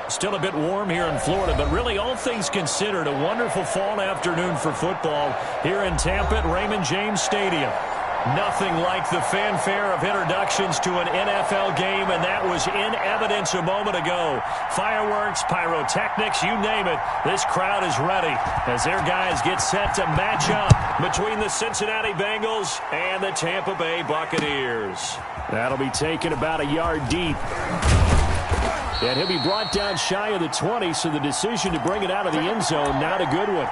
Still a bit warm here in Florida, but really all things considered, a wonderful fall afternoon for football here in Tampa at Raymond James Stadium. Nothing like the fanfare of introductions to an NFL game, and that was in evidence a moment ago. Fireworks, pyrotechnics, you name it, this crowd is ready as their guys get set to match up between the Cincinnati Bengals and the Tampa Bay Buccaneers. That'll be taken about a yard deep. And he'll be brought down shy of the 20, so the decision to bring it out of the end zone, not a good one.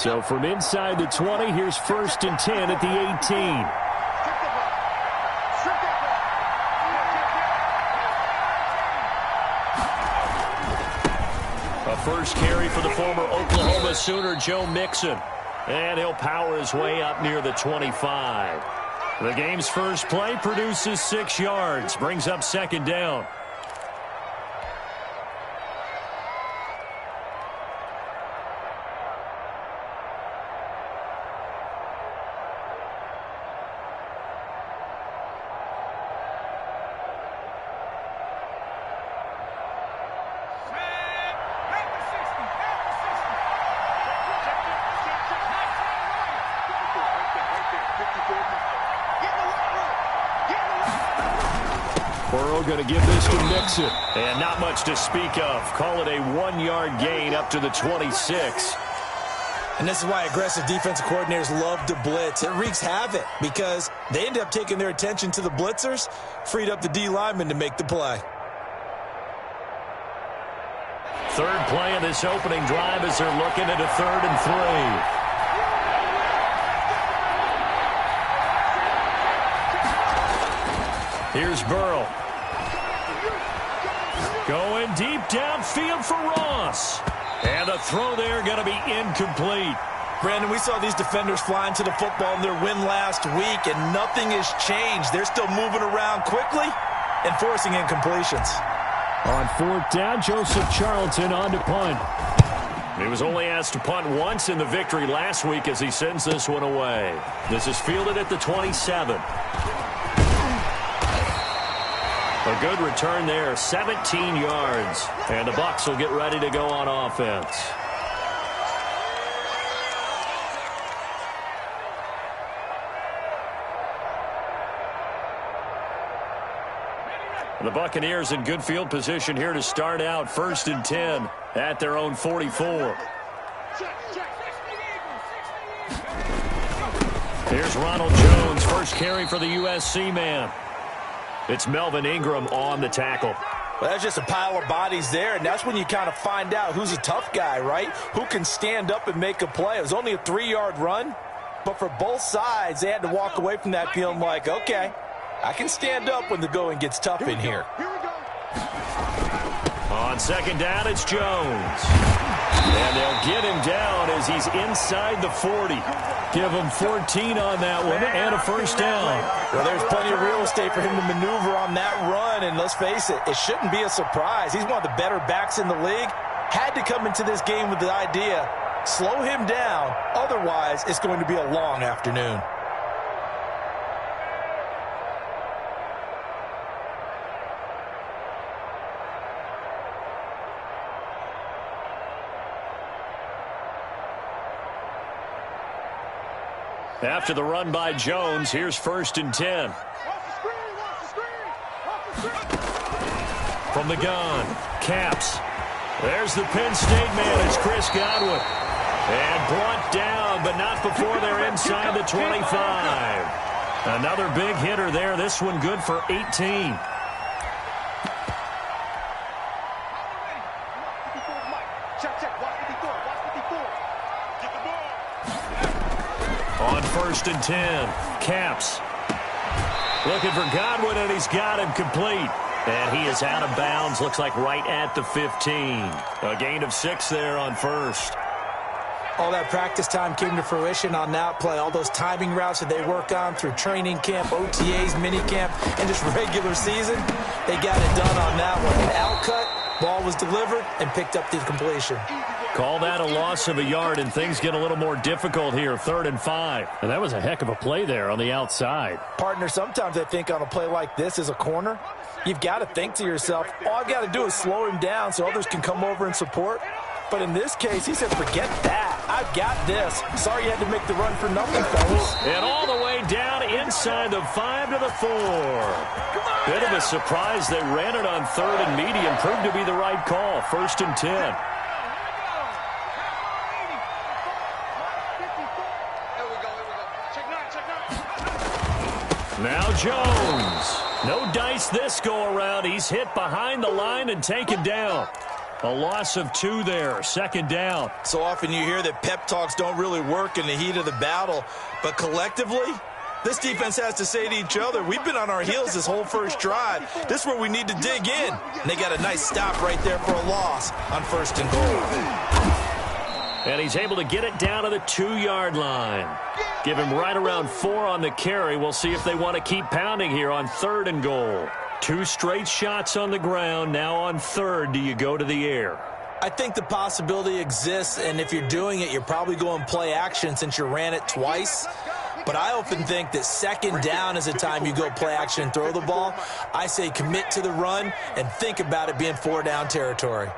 So from inside the 20, here's 1st and 10 at the 18. A first carry for the former Oklahoma Sooner, Joe Mixon. And he'll power his way up near the 25. The game's first play produces 6 yards, brings up 2nd down. Burrow going to give this to Mixon. And not much to speak of. Call it a 1-yard gain up to the 26. And this is why aggressive defensive coordinators love to blitz. It wreaks havoc because they end up taking their attention to the blitzers, freed up the D lineman to make the play. Third play of this opening drive as they're looking at a 3rd and 3. Here's Burrow. Going deep downfield for Ross. And the throw there going to be incomplete. Brandon, we saw these defenders flying to the football in their win last week, and nothing has changed. They're still moving around quickly and forcing incompletions. On 4th down, Joseph Charlton on to punt. He was only asked to punt once in the victory last week as he sends this one away. This is fielded at the 27. A good return there, 17 yards. And the Bucs will get ready to go on offense. The Buccaneers in good field position here to start out 1st and 10 at their own 44. Here's Ronald Jones, first carry for the USC man. It's Melvin Ingram on the tackle. Well, that's just a pile of bodies there, and that's when you kind of find out who's a tough guy, right? Who can stand up and make a play. It was only a 3-yard run, but for both sides, they had to walk away from that feeling like, okay, I can stand up when the going gets tough in here. On 2nd down, it's Jones. And they'll get him down as he's inside the 40. Give him 14 on that one and a 1st down. Well, there's plenty of real estate for him to maneuver on that run, and let's face it, it shouldn't be a surprise. He's one of the better backs in the league. Had to come into this game with the idea, slow him down, otherwise it's going to be a long afternoon. After the run by Jones, here's 1st and 10. From the gun, Caps. There's the Penn State man, it's Chris Godwin. And brought down, but not before they're inside the 25. Another big hitter there, this one good for 18. On 1st and 10, Caps. Looking for Godwin, and he's got him complete. And he is out of bounds, looks like right at the 15. A gain of 6 there on 1st. All that practice time came to fruition on that play. All those timing routes that they work on through training camp, OTAs, minicamp, and just regular season, they got it done on that one. An out cut Ball was delivered and picked up the completion. Call that a loss of a yard, and things get a little more difficult here, 3rd and 5. And that was a heck of a play there on the outside. Partner, sometimes I think on a play like this as a corner, you've got to think to yourself, all I've got to do is slow him down so others can come over and support. But in this case, he said, forget that. I've got this. Sorry you had to make the run for nothing, fellas. And all the way down inside the 5 to the 4. Bit of a surprise. They ran it on 3rd and medium. Proved to be the right call. 1st and 10. Now Jones. No dice this go-around. He's hit behind the line and taken down. A loss of 2 there. 2nd down. So often you hear that pep talks don't really work in the heat of the battle. But collectively, this defense has to say to each other, we've been on our heels this whole first drive. This is where we need to dig in. And they got a nice stop right there for a loss on 1st and goal. And he's able to get it down to the 2-yard line. Give him right around 4 on the carry. We'll see if they want to keep pounding here on 3rd and goal. 2 straight shots on the ground. Now on 3rd, do you go to the air? I think the possibility exists, and if you're doing it, you're probably going play action since you ran it twice. But I often think that 2nd down is the time you go play action and throw the ball. I say commit to the run and think about it being 4-down territory.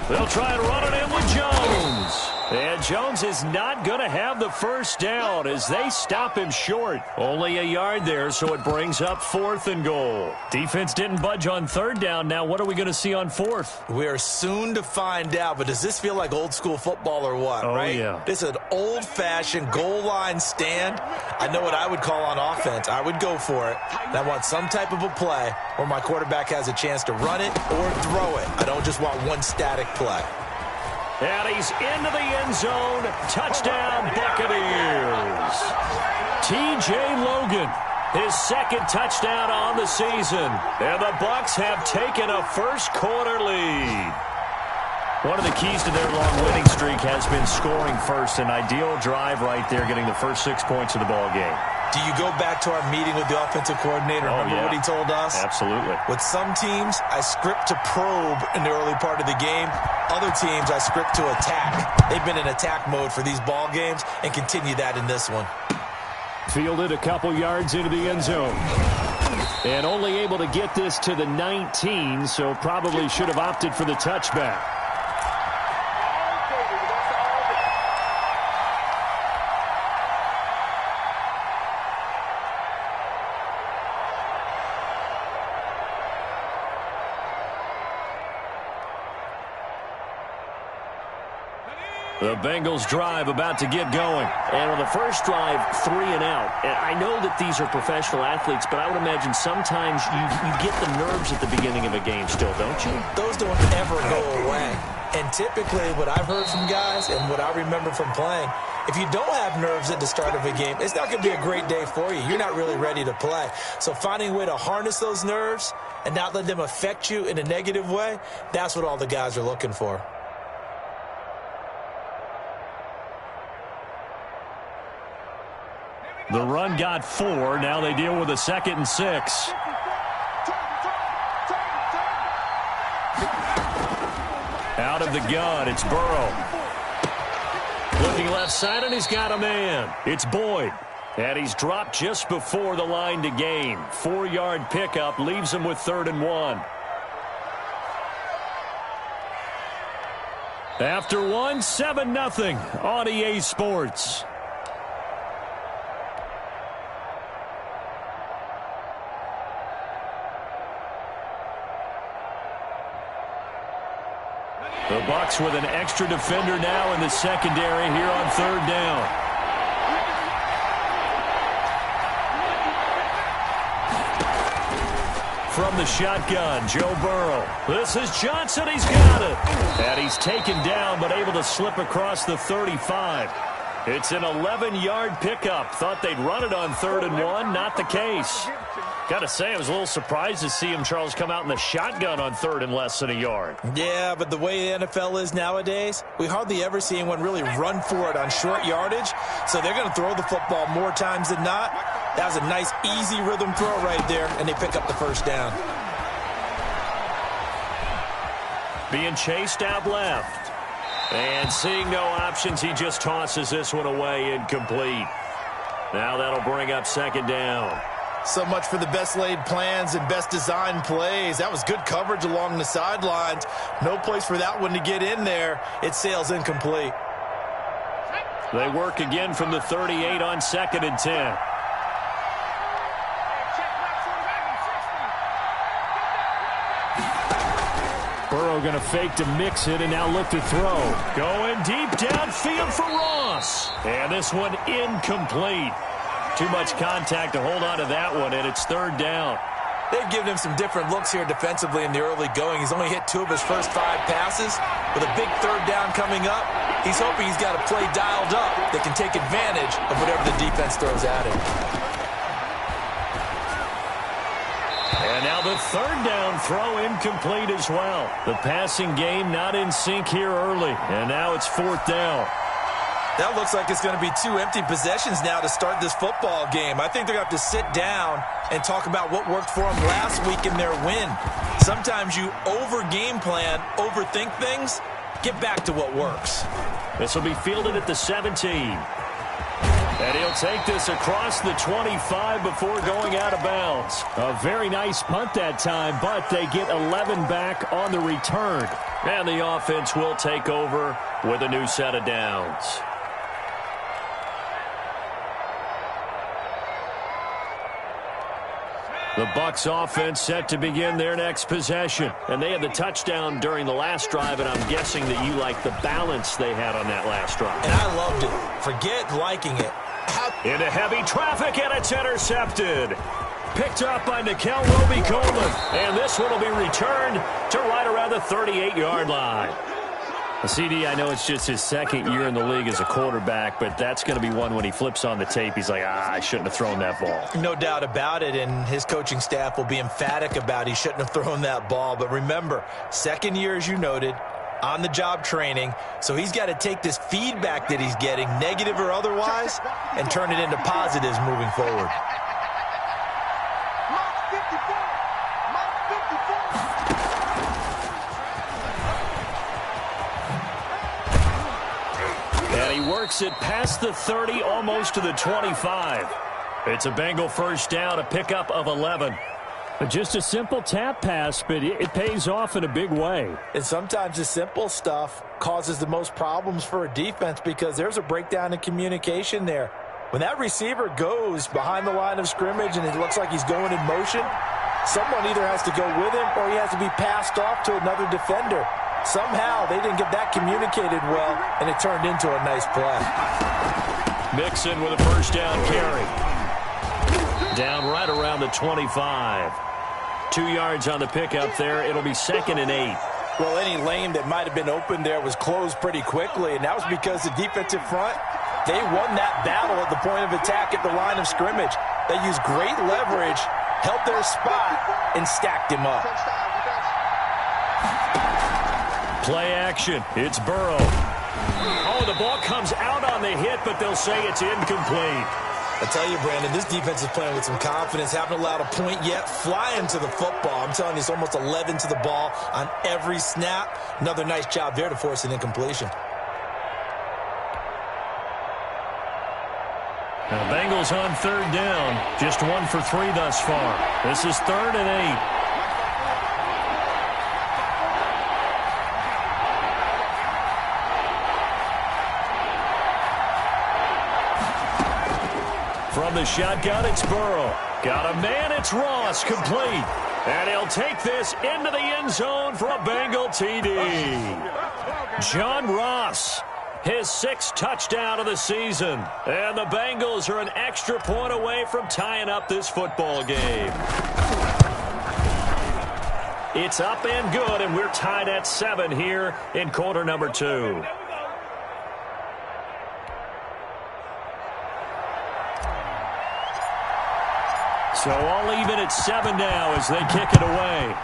They'll try and run it in with Jones. And Jones is not going to have the 1st down as they stop him short. Only a yard there, so it brings up 4th and goal. Defense didn't budge on 3rd down. Now what are we going to see on 4th? We are soon to find out, but does this feel like old school football or what, right? Yeah. This is an old-fashioned goal line stand. I know what I would call on offense. I would go for it. And I want some type of a play where my quarterback has a chance to run it or throw it. I don't just want one static play. And he's into the end zone. Touchdown, Buccaneers. T.J. Logan, his 2nd touchdown on the season. And the Bucs have taken a first-quarter lead. One of the keys to their long winning streak has been scoring first. An ideal drive right there, getting the first 6 points of the ball game. Do you go back to our meeting with the offensive coordinator? Remember what he told us? Absolutely. With some teams, I script to probe in the early part of the game. Other teams, I script to attack. They've been in attack mode for these ball games and continue that in this one. Fielded a couple yards into the end zone. And only able to get this to the 19, so probably should have opted for the touchback. The Bengals drive about to get going. And on the first drive, 3 and out. And I know that these are professional athletes, but I would imagine sometimes you get the nerves at the beginning of a game still, don't you? Those don't ever go away. And typically what I've heard from guys and what I remember from playing, if you don't have nerves at the start of a game, it's not going to be a great day for you. You're not really ready to play. So finding a way to harness those nerves and not let them affect you in a negative way, that's what all the guys are looking for. The run got 4. Now they deal with a 2nd and 6. Out of the gun, it's Burrow. Looking left side, and he's got a man. It's Boyd. And he's dropped just before the line to gain. 4-yard pickup leaves him with 3rd and 1. After 1, 7-0 on EA Sports. The Bucs with an extra defender now in the secondary here on 3rd down. From the shotgun, Joe Burrow. This is Johnson. He's got it. And he's taken down but able to slip across the 35. It's an 11-yard pickup. Thought they'd run it on 3rd and 1. Not the case. Got to say, I was a little surprised to see him, Charles, come out in the shotgun on 3rd and less than a yard. Yeah, but the way the NFL is nowadays, we hardly ever see anyone really run for it on short yardage. So they're going to throw the football more times than not. That was a nice, easy rhythm throw right there, and they pick up the first down. Being chased out left. And seeing no options, he just tosses this one away, incomplete. Now that'll bring up second down. So much for the best laid plans and best designed plays. That was good coverage along the sidelines. No place for that one to get in there. It sails incomplete. They work again from the 38 on 2nd and 10. Burrow going to fake to mix it and now look to throw. Going deep downfield for Ross. And this one incomplete. Too much contact to hold on to that one, and it's 3rd down. They've given him some different looks here defensively in the early going. He's only hit 2 of his first 5 passes. With a big 3rd down coming up, he's hoping he's got a play dialed up that can take advantage of whatever the defense throws at him. And now the 3rd down throw incomplete as well. The passing game not in sync here early, and now it's 4th down. That looks like it's going to be 2 empty possessions now to start this football game. I think they're going to have to sit down and talk about what worked for them last week in their win. Sometimes you over-game plan, overthink things. Get back to what works. This will be fielded at the 17. And he'll take this across the 25 before going out of bounds. A very nice punt that time, but they get 11 back on the return. And the offense will take over with a new set of downs. The Bucs offense set to begin their next possession. And they had the touchdown during the last drive, and I'm guessing that you like the balance they had on that last drive. And I loved it. Forget liking it. Into heavy traffic, and it's intercepted. Picked up by Nickel Roby-Coleman. And this one will be returned to right around the 38-yard line. CD, I know it's just his 2nd year in the league as a quarterback, but that's going to be one when he flips on the tape, he's like, I shouldn't have thrown that ball. No doubt about it, and his coaching staff will be emphatic about he shouldn't have thrown that ball. But remember, 2nd year, as you noted, on-the-job training, so he's got to take this feedback that he's getting, negative or otherwise, and turn it into positives moving forward. And he works it past the 30, almost to the 25. It's a Bengal first down, a pickup of 11. Just a simple tap pass, but it pays off in a big way. And sometimes the simple stuff causes the most problems for a defense because there's a breakdown in communication there. When that receiver goes behind the line of scrimmage and it looks like he's going in motion, someone either has to go with him or he has to be passed off to another defender. Somehow they didn't get that communicated well, and it turned into a nice play. Mixon with a first down carry. Down right around the 25. 2 yards on the pickup there. It'll be 2nd and 8. Well, any lane that might have been open there was closed pretty quickly, and that was because the defensive front, they won that battle at the point of attack at the line of scrimmage. They used great leverage, held their spot, and stacked him up. Play action. It's Burrow. Oh, the ball comes out on the hit, but they'll say it's incomplete. I tell you, Brandon, this defense is playing with some confidence. Haven't allowed a point yet. Flying to the football. I'm telling you, it's almost 11 to the ball on every snap. Another nice job there to force an incompletion. Now, Bengals on 3rd down. Just 1 for 3 thus far. This is 3rd and 8. From the shotgun, it's Burrow. Got a man, it's Ross, complete. And he'll take this into the end zone for a Bengal TD. John Ross, his 6th touchdown of the season. And the Bengals are an extra point away from tying up this football game. It's up and good, and we're tied at 7 here in quarter number 2. So all even at 7 now as they kick it away.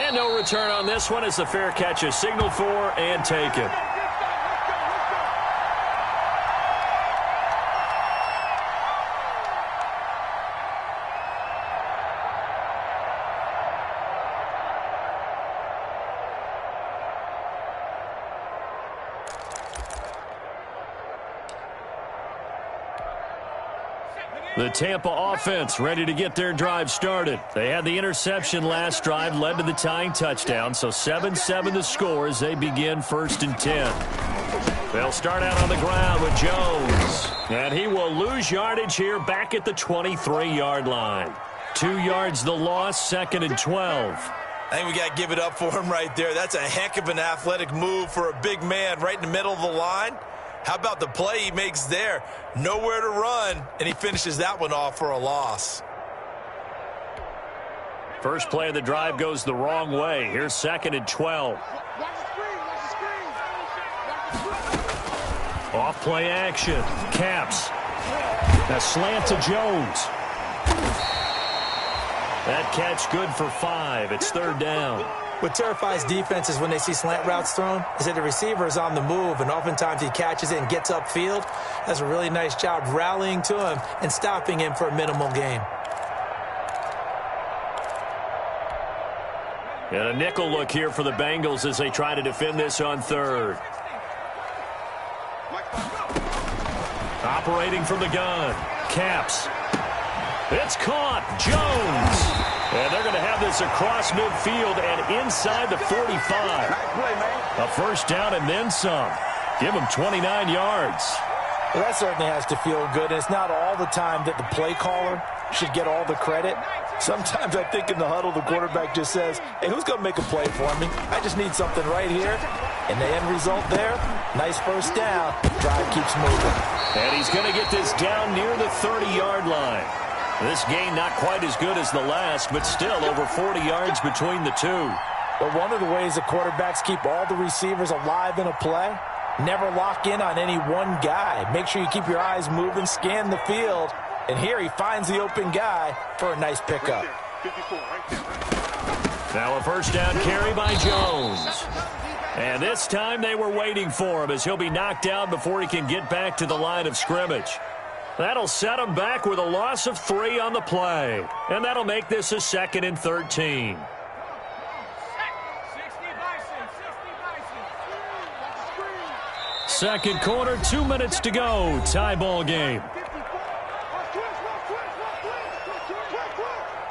And no return on this one as the fair catch is signaled for and taken. The Tampa offense ready to get their drive started. They had the interception last drive, led to the tying touchdown, so 7-7 the score as they begin 1st and 10. They'll start out on the ground with Jones, and he will lose yardage here back at the 23-yard line. 2 yards the loss, 2nd and 12. I think we got to give it up for him right there. That's a heck of an athletic move for a big man right in the middle of the line. How about the play he makes there? Nowhere to run, and he finishes that one off for a loss. First play of the drive goes the wrong way. Here's 2nd and 12. Off play action. Caps. A slant to Jones. That catch good for 5. It's 3rd down. What terrifies defenses when they see slant routes thrown is that the receiver is on the move, and oftentimes he catches it and gets upfield. Does a really nice job rallying to him and stopping him for a minimal gain. And a nickel look here for the Bengals as they try to defend this on 3rd. Operating from the gun. Caps. It's caught. Jones. And they're going to have this across midfield and inside the 45. A first down and then some. Give them 29 yards. Well, that certainly has to feel good. And it's not all the time that the play caller should get all the credit. Sometimes I think in the huddle, the quarterback just says, hey, who's going to make a play for me? I just need something right here. And the end result there, nice first down. Drive keeps moving. And he's going to get this down near the 30-yard line. This gain not quite as good as the last, but still over 40 yards between the two. But one of the ways the quarterbacks keep all the receivers alive in a play, never lock in on any one guy. Make sure you keep your eyes moving, scan the field. And here he finds the open guy for a nice pickup. Now a first down carry by Jones. And this time they were waiting for him as he'll be knocked down before he can get back to the line of scrimmage. That'll set him back with a loss of 3 on the play. And that'll make this a 2nd and 13. Second quarter, 2 minutes to go. Tie ball game.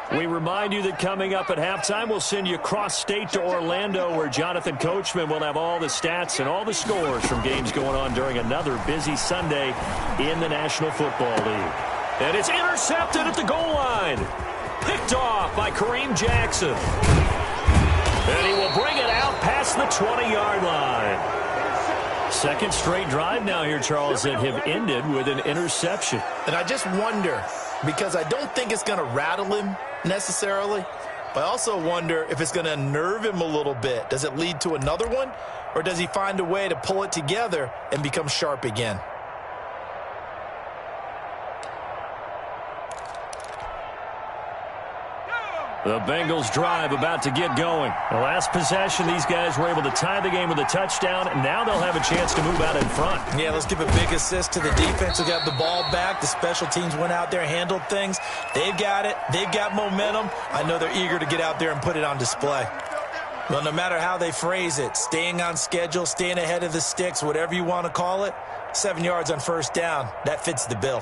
We remind you that coming up at halftime, we'll send you cross-state to Orlando, where Jonathan Coachman will have all the stats and all the scores from games going on during another busy Sunday in the National Football League. And it's intercepted at the goal line. Picked off by Kareem Jackson. And he will bring it out past the 20-yard line. Second straight drive now here, Charles, that have ended with an interception. And I just wonder, because I don't think it's going to rattle him necessarily, but I also wonder if it's going to unnerve him a little bit. Does it lead to another one, or does he find a way to pull it together and become sharp again? The Bengals drive about to get going. The last possession, these guys were able to tie the game with a touchdown, and now they'll have a chance to move out in front. Yeah, let's give a big assist to the defense who got the ball back. The special teams went out there, handled things. They've got it. They've got momentum. I know they're eager to get out there and put it on display. Well, no matter how they phrase it, staying on schedule, staying ahead of the sticks, whatever you want to call it, 7 yards on first down, that fits the bill.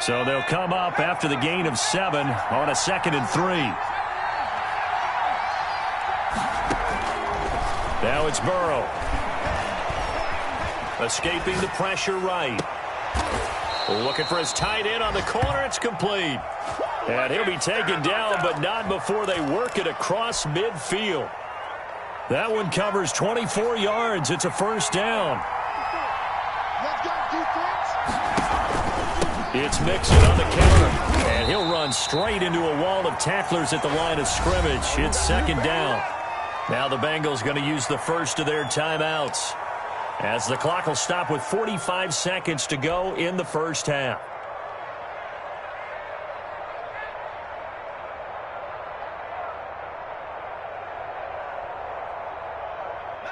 So they'll come up after the gain of 7 on a 2nd and 3. Now it's Burrow. Escaping the pressure right. Looking for his tight end on the corner. It's complete. And he'll be taken down, but not before they work it across midfield. That one covers 24 yards. It's a first down. It's Mixon on the counter, and he'll run straight into a wall of tacklers at the line of scrimmage. It's second down. Now the Bengals going to use the first of their timeouts, as the clock will stop with 45 seconds to go in the first half.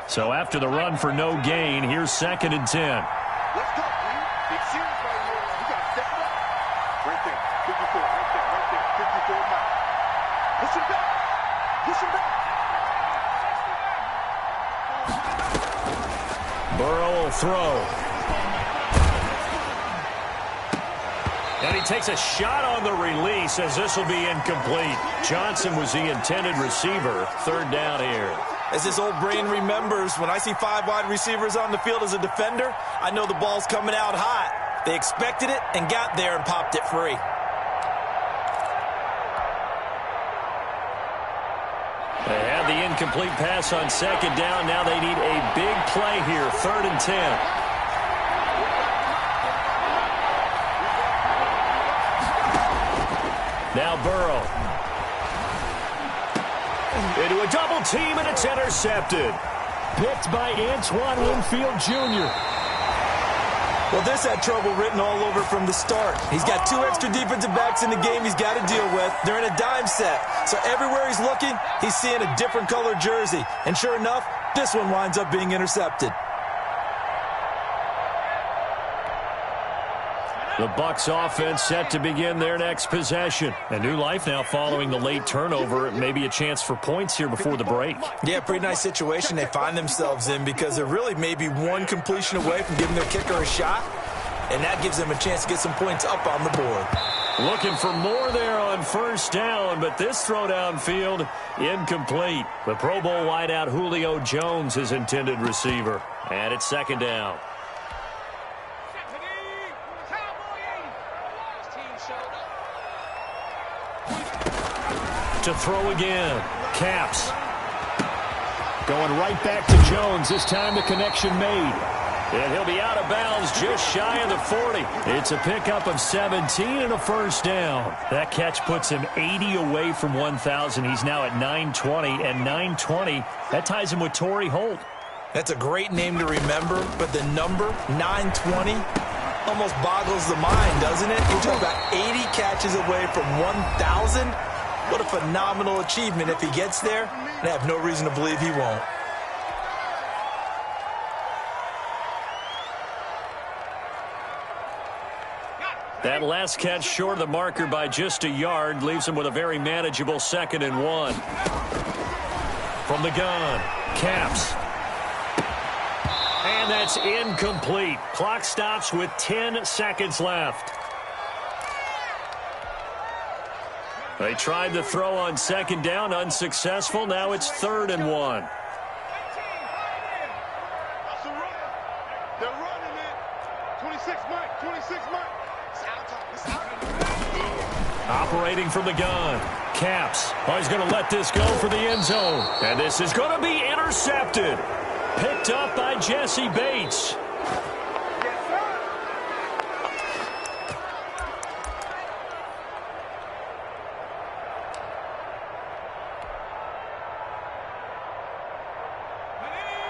So after the run for no gain, here's 2nd and 10. Let's go, man. Big series right here. You got to step it up. Right there. 54, right there, right there. 54 now. Push him back. Push him back. Burrow will throw. And he takes a shot on the release as this will be incomplete. Johnson was the intended receiver. Third down here. As this old brain remembers, when I see 5 wide receivers on the field as a defender, I know the ball's coming out hot. They expected it and got there and popped it free. They had the incomplete pass on second down. Now they need a big play here. 3rd and 10. Now Burrow. Into a double team, and it's intercepted. Picked by Antoine Winfield Jr. Well, this had trouble written all over from the start. He's got 2 extra defensive backs in the game he's got to deal with. They're in a dime set. So everywhere he's looking, he's seeing a different color jersey. And sure enough, this one winds up being intercepted. The Bucs offense set to begin their next possession. A new life now following the late turnover. Maybe a chance for points here before the break. Yeah, pretty nice situation they find themselves in because they're really maybe 1 completion away from giving their kicker a shot. And that gives them a chance to get some points up on the board. Looking for more there on first down, but this throw downfield incomplete. The Pro Bowl wideout Julio Jones is intended receiver. And it's 2nd down. To throw again. Caps. Going right back to Jones. This time the connection made. And he'll be out of bounds just shy of the 40. It's a pickup of 17 and a first down. That catch puts him 80 away from 1,000. He's now at 920, and 920, that ties him with Torrey Holt. That's a great name to remember, but the number, 920, almost boggles the mind, doesn't it? You're talking about 80 catches away from 1,000. What a phenomenal achievement if he gets there, and I have no reason to believe he won't. That last catch short of the marker by just a yard leaves him with a very manageable 2nd and 1. From the gun, Caps. And that's incomplete. Clock stops with 10 seconds left. They tried to throw on 2nd down, unsuccessful. Now it's 3rd and 1. They're running it. 26 Mike, 26 Mike. Operating from the gun. Caps. Oh, he's going to let this go for the end zone. And this is going to be intercepted. Picked up by Jesse Bates.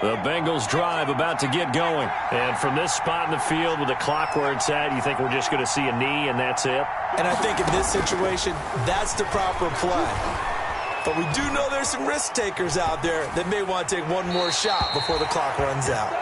The Bengals drive about to get going. And from this spot in the field with the clock where it's at, you think we're just going to see a knee and that's it? And I think in this situation, that's the proper play. But we do know there's some risk takers out there that may want to take one more shot before the clock runs out.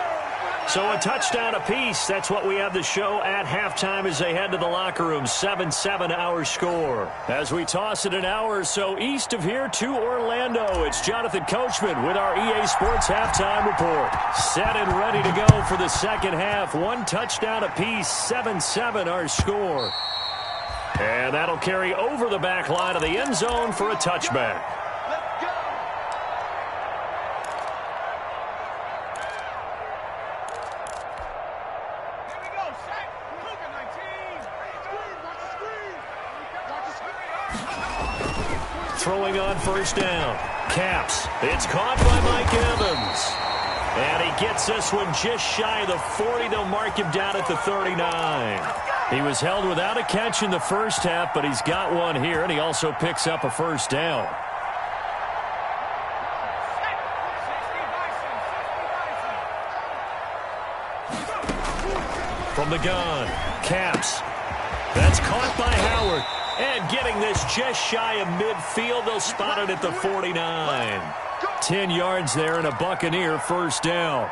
So a touchdown apiece. That's what we have to show at halftime as they head to the locker room. 7-7 our score. As we toss it an hour or so east of here to Orlando, it's Jonathan Coachman with our EA Sports Halftime Report. Set and ready to go for the second half. 1 touchdown apiece. 7-7 our score. And that'll carry over the back line of the end zone for a touchback. Throwing on first down. Caps. It's caught by Mike Evans. And he gets this one just shy of the 40. They'll mark him down at the 39. He was held without a catch in the first half, but he's got one here, and he also picks up a first down. From the gun, Caps. That's caught by Howard. And getting this just shy of midfield, they'll spot it at the 49. 10 yards there and a Buccaneer first down.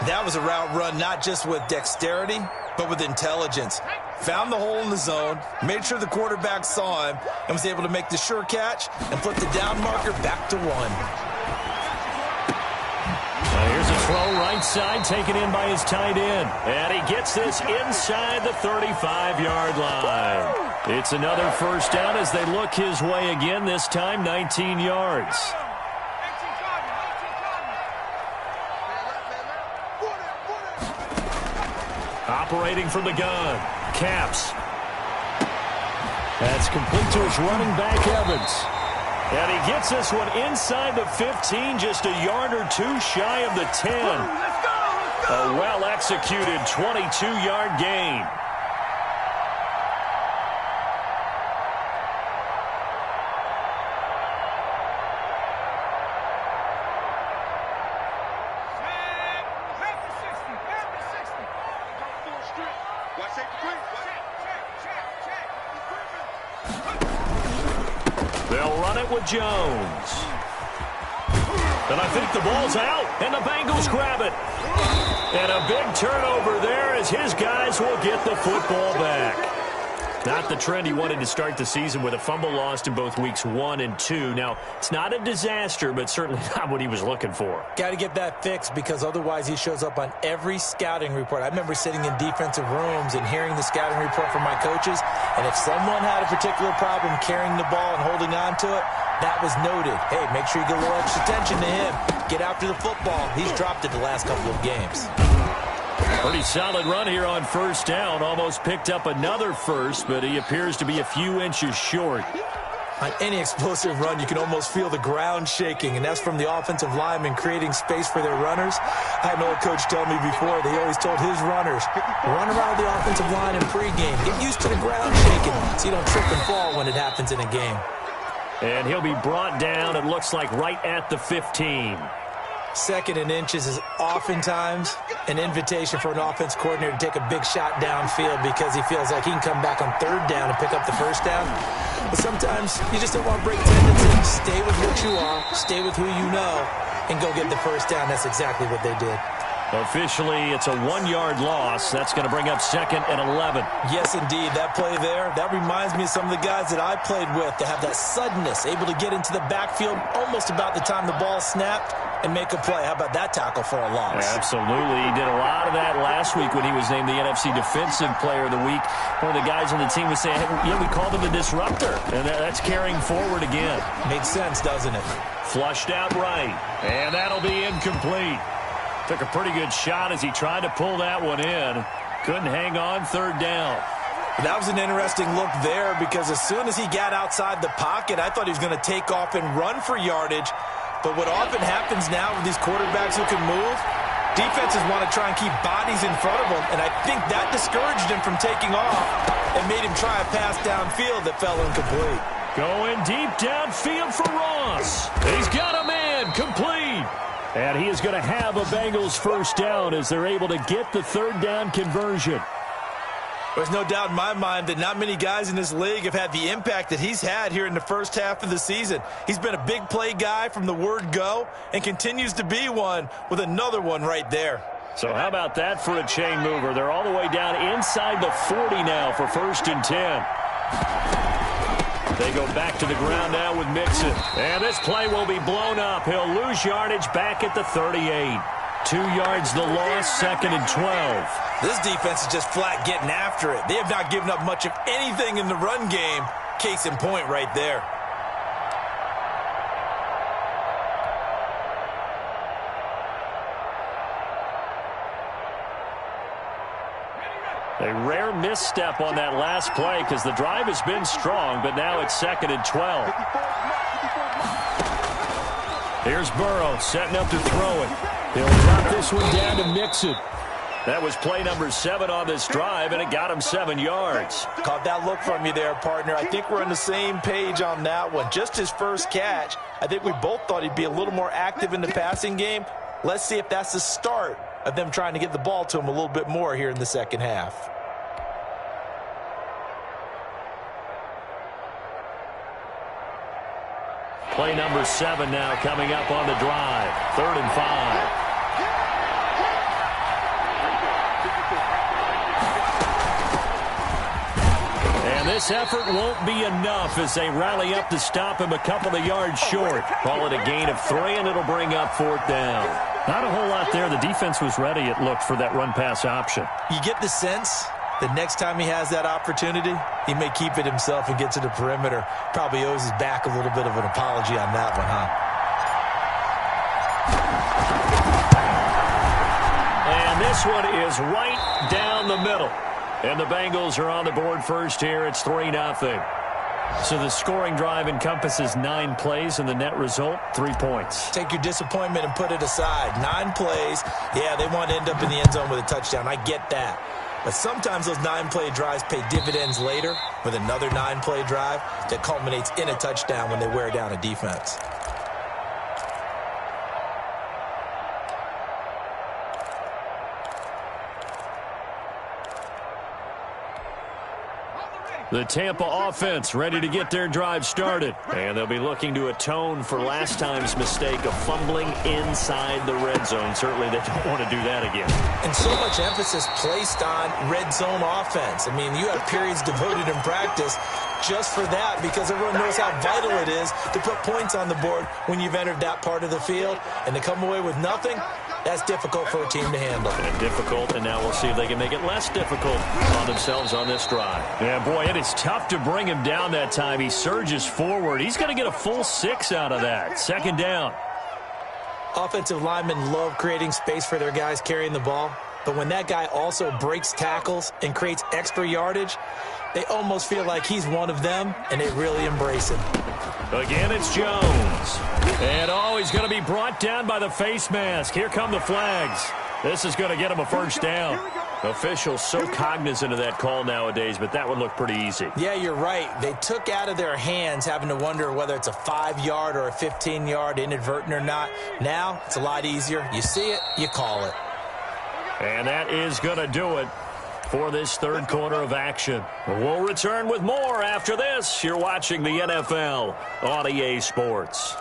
That was a route run not just with dexterity, but with intelligence. Found the hole in the zone, made sure the quarterback saw him, and was able to make the sure catch and flip the down marker back to 1. Here's a Throw right side, taken in by his tight end. And he gets this inside the 35-yard line. It's another first down as they look his way again, this time 19 yards. Operating from the gun. Caps. That's complete to his running back, Evans. And he gets this one inside the 15, just a yard or two shy of the 10. A well-executed 22-yard gain. They'll run it with Jones. And I think the ball's out, and the Bengals grab it. And a big turnover there as his guys will get the football back. Not the trend he wanted to start the season with a fumble lost in both weeks 1 and 2. Now, it's not a disaster, but certainly not what he was looking for. Got to get that fixed because otherwise he shows up on every scouting report. I remember sitting in defensive rooms and hearing the scouting report from my coaches, and if someone had a particular problem carrying the ball and holding on to it, that was noted. Hey, make sure you get a little extra attention to him. Get after the football. He's dropped it the last couple of games. Pretty solid run here on first down. Almost picked up another first, but he appears to be a few inches short. On any explosive run, you can almost feel the ground shaking, and that's from the offensive linemen creating space for their runners. I had an old coach tell me before, they always told his runners, run around the offensive line in pregame. Get used to the ground shaking so you don't trip and fall when it happens in a game. And he'll be brought down, it looks like, right at the 15. Second and inches is oftentimes an invitation for an offense coordinator to take a big shot downfield because he feels like he can come back on third down and pick up the first down. But sometimes you just don't want to break tendencies. Stay with what you are, stay with who you know, and go get the first down. That's exactly what they did. Officially, it's a 1-yard loss. That's going to bring up 2nd and 11. Yes, indeed. That play there, that reminds me of some of the guys that I played with to have that suddenness, able to get into the backfield almost about the time the ball snapped and make a play. How about that tackle for a loss? Absolutely. He did a lot of that last week when he was named the NFC Defensive Player of the Week. One of the guys on the team was saying, hey, yeah, we called him the disruptor. And that's carrying forward again. Makes sense, doesn't it? Flushed out right. And that'll be incomplete. Took a pretty good shot as he tried to pull that one in. Couldn't hang on third down. That was an interesting look there because as soon as he got outside the pocket, I thought he was going to take off and run for yardage. But what often happens now with these quarterbacks who can move, defenses want to try and keep bodies in front of them, and I think that discouraged him from taking off and made him try a pass downfield that fell incomplete. Going deep downfield for Ross. He's got a man complete. And he is going to have a Bengals first down as they're able to get the third down conversion. There's no doubt in my mind that not many guys in this league have had the impact that he's had here in the first half of the season. He's been a big play guy from the word go and continues to be one with another one right there. So how about that for a chain mover? They're all the way down inside the 40 now for 1st and 10. They go back to the ground now with Mixon. And this play will be blown up. He'll lose yardage back at the 38. 2 yards the loss, 2nd and 12. This defense is just flat getting after it. They have not given up much of anything in the run game. Case in point right there. A rare misstep on that last play because the drive has been strong, but now it's 2nd and 12. Here's Burrow setting up to throw it. He'll drop this one down to Mixon. That was play number 7 on this drive, and it got him 7 yards. Caught that look from you there, partner. I think we're on the same page on that one. Just his first catch. I think we both thought he'd be a little more active in the passing game. Let's see if that's the start of them trying to get the ball to him a little bit more here in the second half. Play number 7 now coming up on the drive. 3rd and 5. And this effort won't be enough as they rally up to stop him a couple of yards short. Call it a gain of 3, and it'll bring up 4th down. Not a whole lot there. The defense was ready, it looked, for that run-pass option. You get the sense that next time he has that opportunity, he may keep it himself and get to the perimeter. Probably owes his back a little bit of an apology on that one, huh? And this one is right down the middle. And the Bengals are on the board first here. It's 3-0. So the scoring drive encompasses 9 plays, and the net result, 3 points. Take your disappointment and put it aside. 9 plays. Yeah, they want to end up in the end zone with a touchdown. I get that. But sometimes those 9-play drives pay dividends later with another 9-play drive that culminates in a touchdown when they wear down a defense. The Tampa offense ready to get their drive started. And they'll be looking to atone for last time's mistake of fumbling inside the red zone. Certainly they don't want to do that again. And so much emphasis placed on red zone offense. I mean, you have periods devoted in practice just for that because everyone knows how vital it is to put points on the board when you've entered that part of the field. And to come away with nothing, that's difficult for a team to handle. And difficult, and now we'll see if they can make it less difficult on themselves on this drive. Yeah, boy, it is tough to bring him down that time. He surges forward. He's going to get a full 6 out of that. 2nd down. Offensive linemen love creating space for their guys carrying the ball. But when that guy also breaks tackles and creates extra yardage, they almost feel like he's one of them, and they really embrace him. Again, it's Jones. And, he's going to be brought down by the face mask. Here come the flags. This is going to get him a 1st down. Officials so cognizant of that call nowadays, but that would look pretty easy. Yeah, you're right. They took out of their hands having to wonder whether it's a 5-yard or a 15-yard, inadvertent or not. Now, it's a lot easier. You see it, you call it. And that is going to do it for this 3rd quarter of action. We'll return with more after this. You're watching the NFL on EA Sports.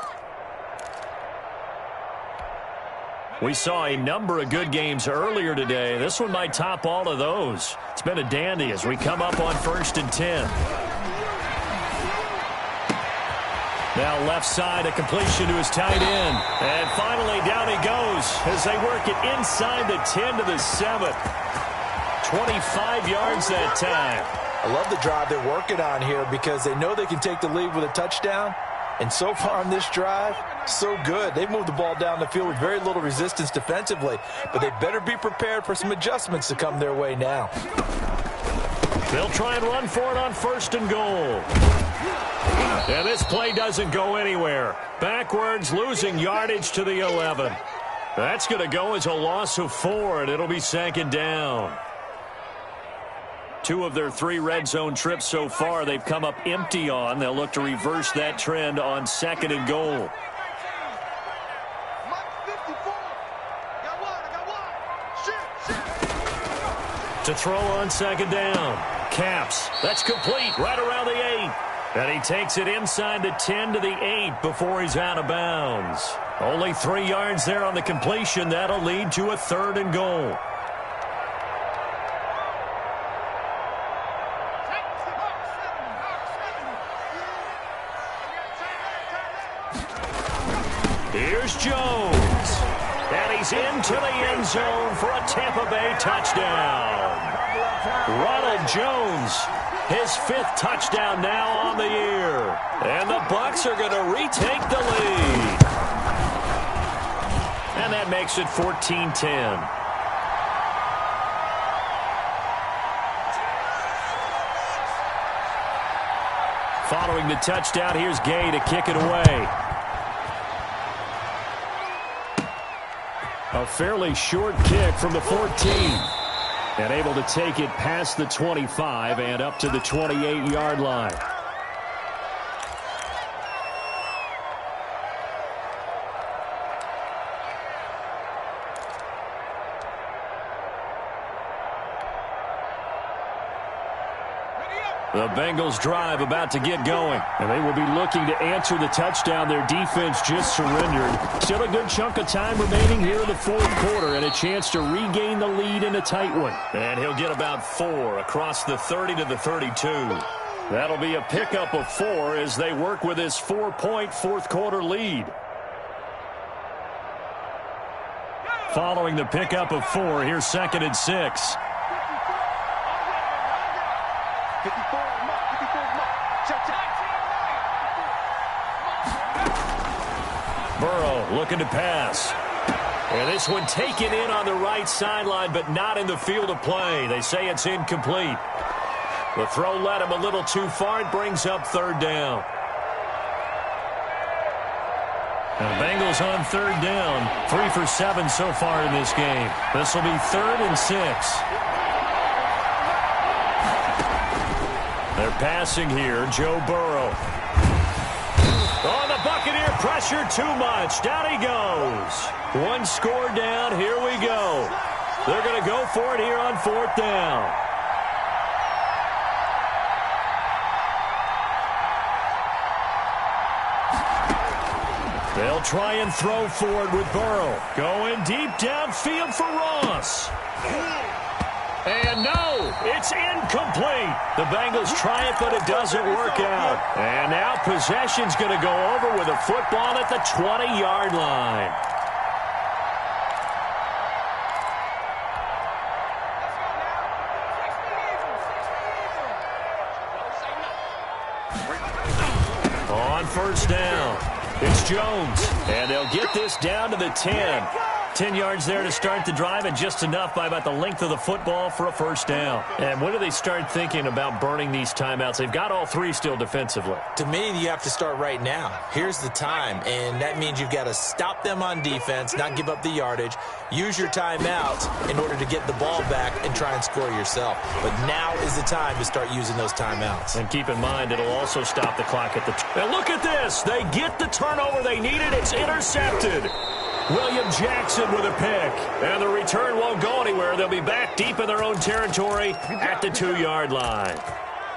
We saw a number of good games earlier today. This one might top all of those. It's been a dandy as we come up on 1st and 10. Now left side, a completion to his tight end. And finally down he goes as they work it inside the 10 to the 7. 25 yards that time. I love the drive they're working on here because they know they can take the lead with a touchdown. And so far on this drive, so good. They moved the ball down the field with very little resistance defensively. But they better be prepared for some adjustments to come their way now. They'll try and run for it on 1st and goal. And this play doesn't go anywhere. Backwards, losing yardage to the 11. That's going to go as a loss of 4, and it'll be 2nd down. 2 of their 3 red zone trips so far they've come up empty on. They'll look to reverse that trend on 2nd and goal. To throw on 2nd down. Caps. That's complete right around the 8. And he takes it inside the 10 to the 8 before he's out of bounds. Only 3 yards there on the completion. That'll lead to a 3rd and goal. Here's Jones. And he's into the end zone for a Tampa Bay touchdown. Ronald Jones, his 5th touchdown now on the year. And the Bucs are going to retake the lead. And that makes it 14-10. Following the touchdown, here's Gay to kick it away. A fairly short kick from the 14. And able to take it past the 25 and up to the 28-yard line. The Bengals drive about to get going, and they will be looking to answer the touchdown their defense just surrendered. Still a good chunk of time remaining here in the 4th quarter and a chance to regain the lead in a tight one. And he'll get about 4 across the 30 to the 32. That'll be a pickup of 4 as they work with his 4-point 4th quarter lead. following the pickup of 4. Here's 2nd and 6. 54 mark, 54 mark. Check. Burrow looking to pass. And this one taken in on the right sideline, but not in the field of play. They say it's incomplete. The throw led him a little too far. It brings up 3rd down. The Bengals on 3rd down. 3 for 7 so far in this game. This will be 3rd and 6. They're passing here. Joe Burrow. Oh, the Buccaneer pressure too much. Down he goes. 1 score down. Here we go. They're going to go for it here on 4th down. They'll try and throw for it with Burrow. Going deep downfield for Ross. And no, it's incomplete. The Bengals try it, but it doesn't work out. And now possession's going to go over with a football at the 20-yard line. On 1st down, it's Jones. And they'll get this down to the 10. 10 yards there to start the drive, and just enough by about the length of the football for a 1st down. And when do they start thinking about burning these timeouts? They've got all 3 still defensively. To me, you have to start right now. Here's the time, and that means you've got to stop them on defense, not give up the yardage, use your timeouts in order to get the ball back and try and score yourself. But now is the time to start using those timeouts. And keep in mind, it'll also stop the clock at the... And look at this. They get the turnover they needed. It's intercepted. William Jackson with a pick. And the return won't go anywhere. They'll be back deep in their own territory at the 2-yard line.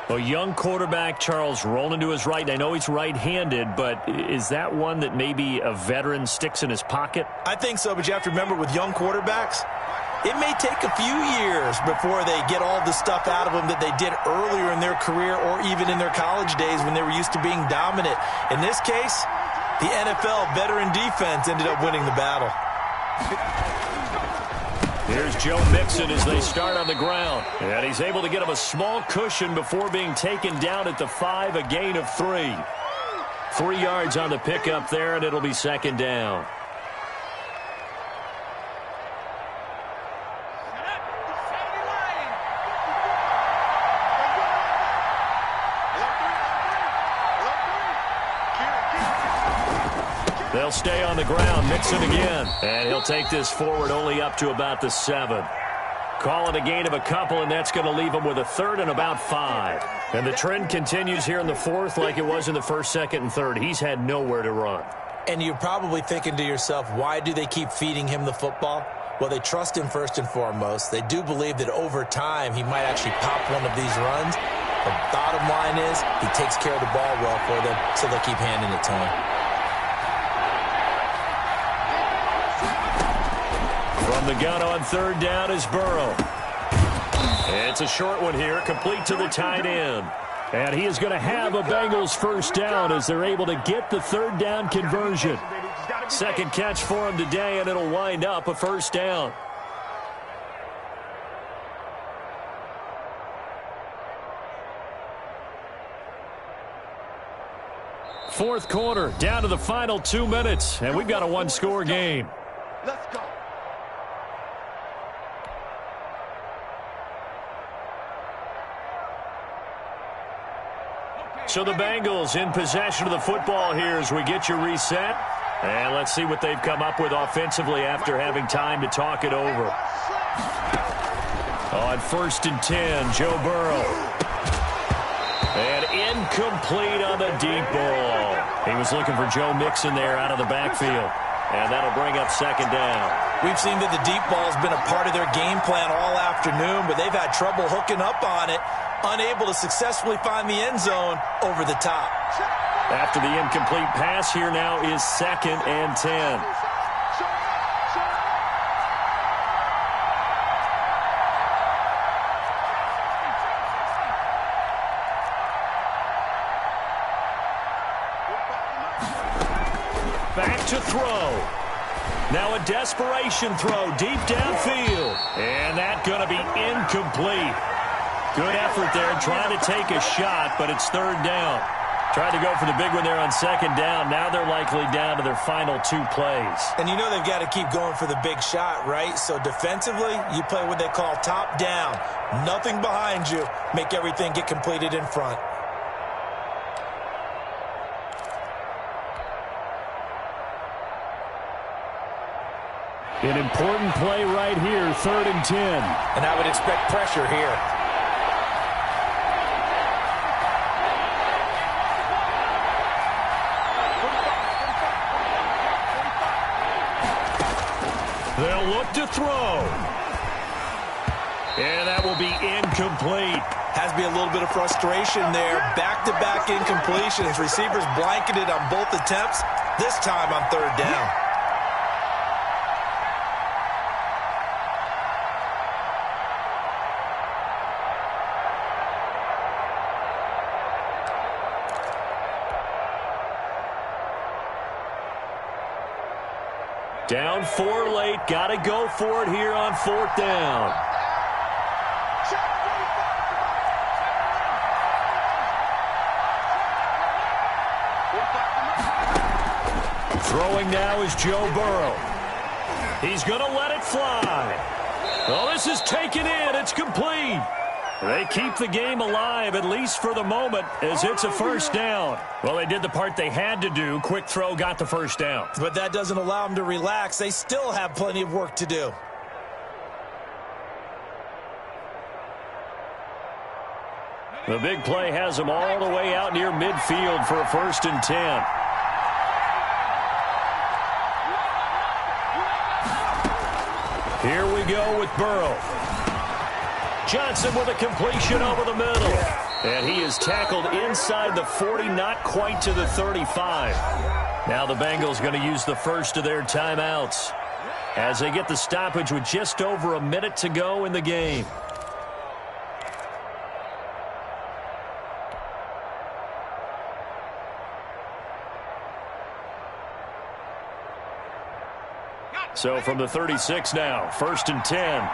A young quarterback, Charles, rolling to his right. And I know he's right-handed, but is that one that maybe a veteran sticks in his pocket? I think so, but you have to remember with young quarterbacks, it may take a few years before they get all the stuff out of them that they did earlier in their career or even in their college days when they were used to being dominant. In this case, the NFL veteran defense ended up winning the battle. Here's Joe Mixon as they start on the ground. And he's able to get him a small cushion before being taken down at the 5, a gain of 3. 3 yards on the pickup there, and it'll be 2nd down. They'll stay on the ground. Mixon again. And he'll take this forward only up to about the 7. Call it a gain of a couple, and that's going to leave him with a 3rd and about 5. And the trend continues here in the 4th like it was in the 1st, 2nd, and 3rd. He's had nowhere to run. And you're probably thinking to yourself, why do they keep feeding him the football? Well, they trust him first and foremost. They do believe that over time he might actually pop one of these runs. The bottom line is he takes care of the ball well for them, so they'll keep handing it to him. From the gun on 3rd down is Burrow. It's a short one here, complete to the tight end. And he is going to have a Bengals 1st down as they're able to get the 3rd down conversion. 2nd catch for him today, and it'll wind up a 1st down. Fourth quarter, down to the final 2 minutes, and we've got a 1-score game. Let's go. So the Bengals in possession of the football here as we get you reset. And let's see what they've come up with offensively after having time to talk it over. On 1st and 10, Joe Burrow. And incomplete on the deep ball. He was looking for Joe Mixon there out of the backfield. And that'll bring up 2nd down. We've seen that the deep ball's been a part of their game plan all afternoon, but they've had trouble hooking up on it, unable to successfully find the end zone over the top. After the incomplete pass, here now is 2nd and 10. Back to throw. Now a desperation throw deep downfield. And that's going to be incomplete. Good effort there trying to take a shot, but it's third down. Tried to go for the big one there on second down. Now they're likely down to their final 2 plays. And you know they've got to keep going for the big shot, right? So defensively, you play what they call top down. Nothing behind you. Make everything get completed in front. An important play right here, 3rd and 10. And I would expect pressure here. They'll look to throw. And that will be incomplete. Has to be a little bit of frustration there. Back-to-back incompletions. Receivers blanketed on both attempts. This time on 3rd down. Down 4 late. Got to go for it here on 4th down. Throwing now is Joe Burrow. He's going to let it fly. Well, this is taken in. It's complete. They keep the game alive, at least for the moment, as it's a first down. Well, they did the part they had to do. Quick throw got the first down. But that doesn't allow them to relax. They still have plenty of work to do. The big play has them all the way out near midfield for a 1st and 10. Here we go with Burrow. Johnson with a completion over the middle. And he is tackled inside the 40, not quite to the 35. Now the Bengals going to use the first of their timeouts as they get the stoppage with just over a minute to go in the game. So from the 36 now, 1st and 10.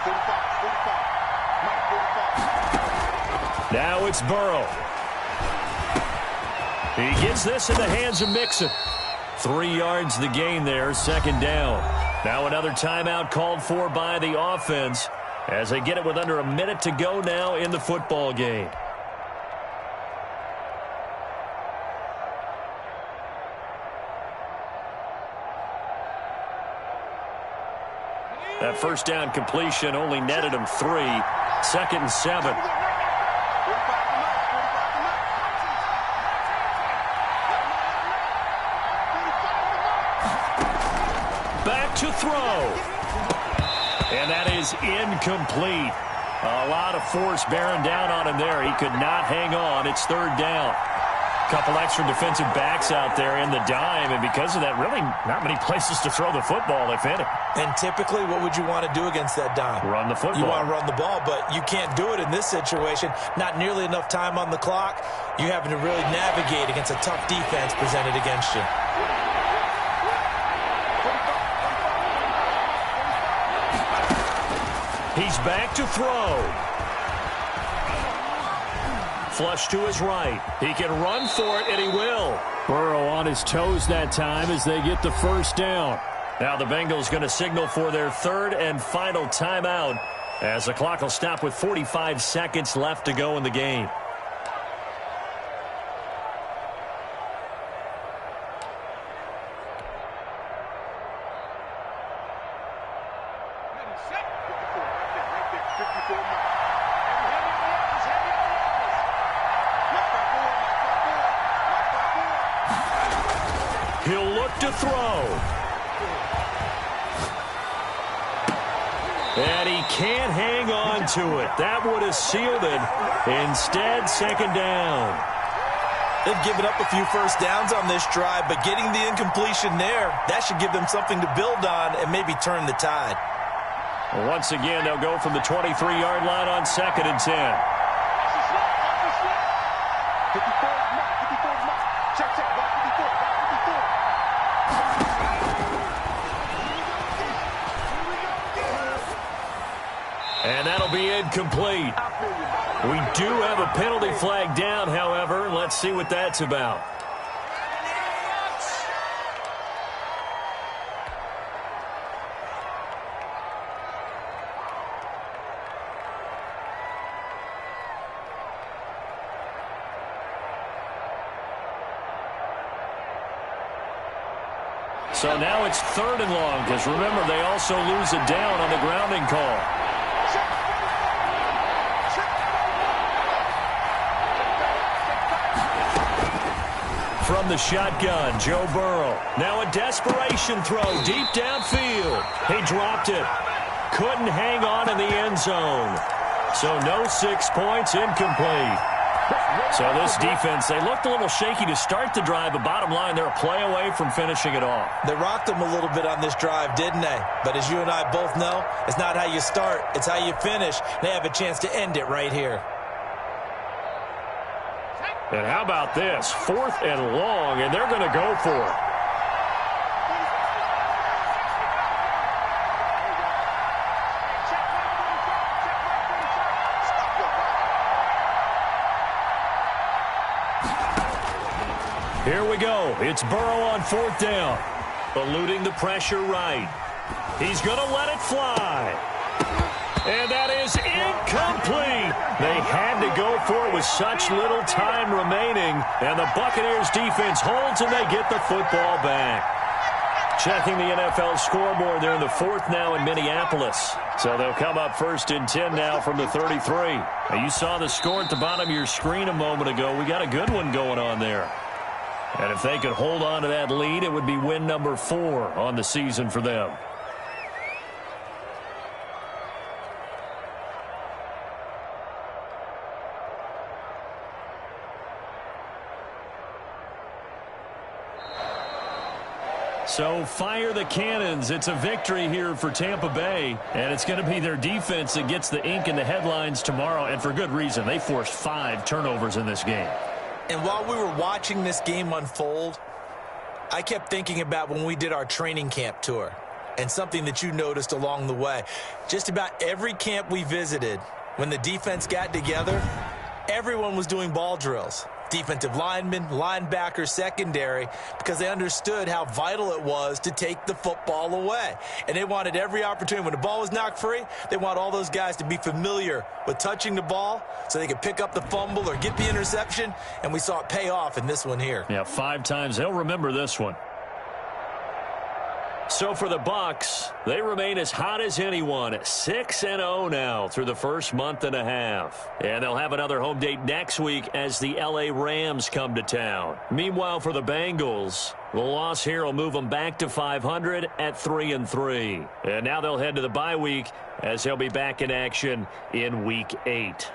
45. Now it's Burrow. He gets this in the hands of Mixon. 3 yards the gain there, 2nd down. Now another timeout called for by the offense as they get it with under a minute to go now in the football game. That first down completion only netted him 3. 2nd and 7. Back to throw. And that is incomplete. A lot of force bearing down on him there. He could not hang on. It's 3rd down. Couple extra defensive backs out there in the dime, and because of that, really not many places to throw the football, if any. And typically, what would you want to do against that dime? Run the football. You want to run the ball, but you can't do it in this situation. Not nearly enough time on the clock. You're having to really navigate against a tough defense presented against you. He's back to throw. Flush to his right. He can run for it, and he will. Burrow on his toes that time as they get the first down. Now the Bengals going to signal for their 3rd and final timeout as the clock will stop with 45 seconds left to go in the game. He'll look to throw. And he can't hang on to it. That would have sealed it. Instead, 2nd down. They've given up a few first downs on this drive, but getting the incompletion there, that should give them something to build on and maybe turn the tide. Well, once again, they'll go from the 23-yard line on 2nd and 10. 54 is mark. Check, back 54, back 54. And that'll be incomplete. We do have a penalty flag down, however. Let's see what that's about. So now it's 3rd and long, because remember, they also lose it down on the grounding call. From the shotgun, Joe Burrow. Now a desperation throw deep downfield. He dropped it. Couldn't hang on in the end zone. So no 6 points, incomplete. So this defense, they looked a little shaky to start the drive, but bottom line, they're a play away from finishing it off. They rocked them a little bit on this drive, didn't they? But as you and I both know, it's not how you start, it's how you finish. They have a chance to end it right here. And how about this? 4th and long, and they're going to go for it. Here we go. It's Burrow on 4th down. Eluding the pressure right. He's going to let it fly. And that is incomplete. They had to go for it with such little time remaining. And the Buccaneers defense holds and they get the football back. Checking the NFL scoreboard, they're in the 4th now in Minneapolis. So they'll come up 1st and 10 now from the 33. Now you saw the score at the bottom of your screen a moment ago. We got a good one going on there. And if they could hold on to that lead, it would be win number 4 on the season for them. So fire the cannons. It's a victory here for Tampa Bay, and it's going to be their defense that gets the ink in the headlines tomorrow, and for good reason. They forced 5 turnovers in this game. And while we were watching this game unfold, I kept thinking about when we did our training camp tour and something that you noticed along the way. Just about every camp we visited, when the defense got together, everyone was doing ball drills. Defensive linemen, linebackers, secondary, because they understood how vital it was to take the football away. And they wanted every opportunity. When the ball was knocked free, they want all those guys to be familiar with touching the ball so they could pick up the fumble or get the interception, and we saw it pay off in this one here. Yeah, 5 times. They'll remember this one. So for the Bucs, they remain as hot as anyone, 6-0 now through the first month and a half. And they'll have another home date next week as the LA Rams come to town. Meanwhile, for the Bengals, the loss here will move them back to 500 at 3-3. And now they'll head to the bye week as they'll be back in action in Week 8.